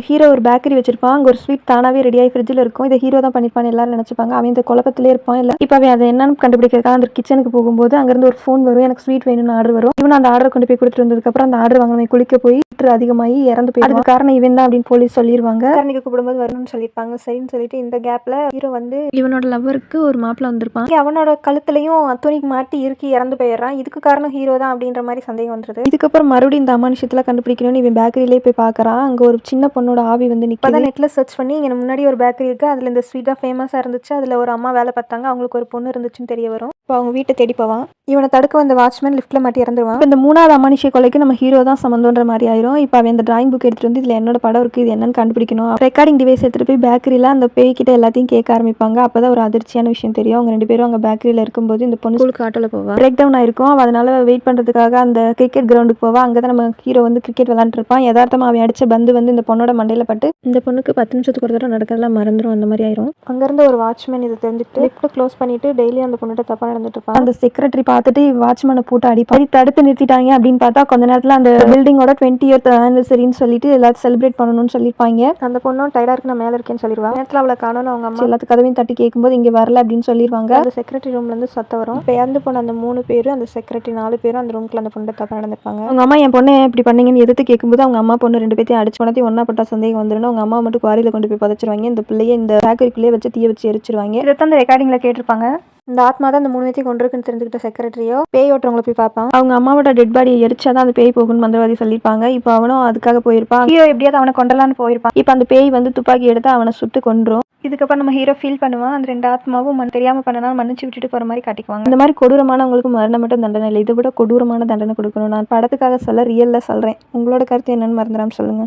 Hero ஒரு bakery வச்சிருப்பான். அங்க ஒரு ஸ்வீட் தானாவே ரெடியாகி ஃப்ரிட்ஜில் இருக்கும். இதை ஹீரோ தான் பண்ணிப்பான்னு எல்லாரும் நினைச்சுப்பாங்க. அவன் இந்த குழப்பத்திலே இருப்பான். இல்லை இப்போ அவன் அதை என்னன்னு கண்டுபிடிக்கிறதுக்காக அந்த கிச்சனுக்கு போகும்போது அங்கேருந்து ஒரு ஃபோன் வரும். எனக்கு ஸ்வீட் வேணும்னு ஆர்டர் வரும். இவன் அந்த ஆர்டர் கொண்டு போய் கொடுத்துட்டு வந்ததுக்கப்புறம் அந்த ஆர்டர் வாங்கினவன் குளிக்க போய் அதிகமாகி இறந்து போய் அதுக்கு காரணம் இவன் தான் அப்படின்னு போலீஸ் சொல்லிடுவாங்க. காரணிக்கு கூப்பிடும்போது வரணும்னு சொல்லியிருப்பாங்க. சரின்னு சொல்லிட்டு இந்த கேப்ல ஹீரோ வந்து இவனோட லவ்வருக்கு ஒரு மாப்பிள்ள வந்திருப்பான். அவனோட கழுத்துலையும் துணிக்கு மாட்டி இறுக்கி இறந்து போயிடுறான். இதுக்கு காரணம் ஹீரோ தான் அப்படின்ற மாதிரி சந்தேகம் வந்துருது. இதுக்கப்புறம் மறுபடியும் இந்த அமானுஷத்துல கண்டுபிடிக்கணும்னு இவன் பேக்கரியிலே போய் பார்க்கறான். அங்க ஒரு சின்ன பொண்ணோட ஆவி வந்து நிற்கிது. நெட்ல சர்ச் பண்ணி இங்க முன்னாடி ஒரு பேக்கரி இருக்கு, அதுல இந்த ஸ்வீட் தான் ஃபேமஸா இருந்துச்சு, அதுல ஒரு அம்மா வேலை பார்த்தாங்க, அவங்களுக்கு ஒரு பொண்ணு இருந்துச்சுன்னு தெரிய வரும். இப்போ அவங்க வீட்டை தேடி போவான். இவனை தடுக்க வந்த வாட்ச்மேன் லிஃப்ட்ல மாட்டி இறந்துருவான். இப்போ இந்த மூணாவது அமானுஷ்ய கொலைக்கு நம்ம ஹீரோ தான் சம்பந்தம்ன்ற மாதிரி ஆயிரும். இப்போ அவன் இந்த டிராயிங் புக் எடுத்துட்டு வந்து இதுல என்னோட படம் இருக்கு, இது என்னன்னு கண்டுபிடிக்கணும். ரெக்கார்டிங் டிவைஸ் எடுத்துட்டு போய் பேக்கரியில அந்த பேய்கிட்ட எல்லாத்தையும் கேட்க ஆரம்பிப்பாங்க. அப்பதான் ஒரு அதிர்ச்சியான விஷயம் தெரியும். அவங்க 2 பேரும் அங்க பேக்கரியில இருக்கும்போது இந்த பொண்ணு ஸ்கூலுக்கு ஆட்டோல போவா. பிரேக் டவுன் ஆயிருக்கும். அதனால வெயிட் பண்றதுக்காக அந்த கிரிக்கெட் கிரவுண்டுக்கு போவா. அங்கதான் நம்ம ஹீரோ வந்து கிரிக்கெட் விளையாண்டு இருப்பான். யதார்த்தமா அவன் அடிச்ச பந்து வந்து இந்த பொண்ணோட மண்டையில பட்டு இந்த பொண்ணுக்கு 10 நிமிஷத்துக்கு ஒரு தடவை நடக்கிறதெல்லாம் மறந்துடும். அந்த மாதிரி ஆயிரும். அங்கிருந்து ஒரு வாட்ச்மேன் இதை தெரிஞ்சுட்டு லிஃப்ட் க்ளோஸ் பண்ணிட்டு டெய்லி அந்த பொண்ணுகிட்ட தப்பா நடந்துட்டு இருப்பான். அந்த செக்ரட்டரி பார்த்துட்டு வாட்ச்மேனை போட்டு அடிப்பாடி தடுத்து நிறுத்திட்டாங்க அப்படின்னு பார்த்தா கொஞ்ச நேரத்தில் அந்த பில்டிங்கோட 20th ஆனிவர்சரின்னு சொல்லிட்டு எல்லாத்தையும் செலிப்ரேட் பண்ணணும்னு சொல்லியிருப்பாங்க. அந்த பொண்ணும் டயர்டா இருக்கு, நான் மேலே இருக்கேன்னு சொல்லிடுவா. நேரத்தில் அவளை காணணும் அவங்க அம்மா எல்லாத்து கதவையும் தட்டி கேட்கும்போது இங்கே வரல அப்படின்னு சொல்லிடுவாங்க. அந்த செக்ரட்டரி ரூம்ல இருந்து சத்தம் வரும். இப்போ இறந்து போன அந்த 3 பேரும் அந்த செக்ரட்டரி 4 பேரும் அந்த ரூம்ல அந்த பொண்ணு தப்பா நடந்திருப்பாங்க. அவங்க அம்மா என் பொண்ணு இப்படி பண்ணீங்கன்னு எதிர்த்து கேட்கும்போது அவங்க அம்மா பொண்ணு 2 பேத்தையும் அடிச்சு பணத்தையும் ஒன்னா பட்டா சந்தேகம் வந்துடும். அவங்க அம்மா மட்டும் குவாரியில கொண்டு போய் புதைச்சிருவாங்க. இந்த பிள்ளைய இந்த பேக்கரிக்குள்ளேயே வச்சு தீய வச்சு எரிச்சிருவாங்க. இதைத்தான் அந்த ரெக்கார்டிங்ல கேட்டிருப்பாங்க. இந்த ஆத்மா தான் அந்த 3 பேத்தையும் கொண்டிருக்குன்னு தெரிஞ்சுக்கிட்ட செக்ரட்டரியோ பேய் ஓட்டுறவங்களை போய் பார்ப்பான். அவங்க அம்மாவோட டெட் பாடியை எரிச்சாதான் அந்த பேய் போகும்னு மந்திரவாதி சொல்லியிருப்பாங்க. இப்போ அவனும் அதுக்காக போயிருப்பான். ஹீரோ எப்படியாவது அவனை கொண்டலான்னு போயிருப்பான். இப்போ அந்த பேய் வந்து துப்பாக்கி எடுத்து அவனை சுட்டு கொன்றும். இதுக்கப்புறம் நம்ம ஹீரோ ஃபீல் பண்ணுவான். அந்த 2 ஆத்மாவும் தெரியாம பண்ணனாலும் மன்னிச்சு விட்டுட்டு போற மாதிரி காட்டிக்குவாங்க. இந்த மாதிரி கொடூரமானவங்களுக்கு மரணம் மட்டும் தண்டனை இல்லை, இதை விட கொடூரமான தண்டனை கொடுக்கணும். நான் படத்துக்காக சொல்ல, ரியல்ல சொல்றேன். உங்களோட கருத்து என்னன்னு மறந்துடாம சொல்லுங்க.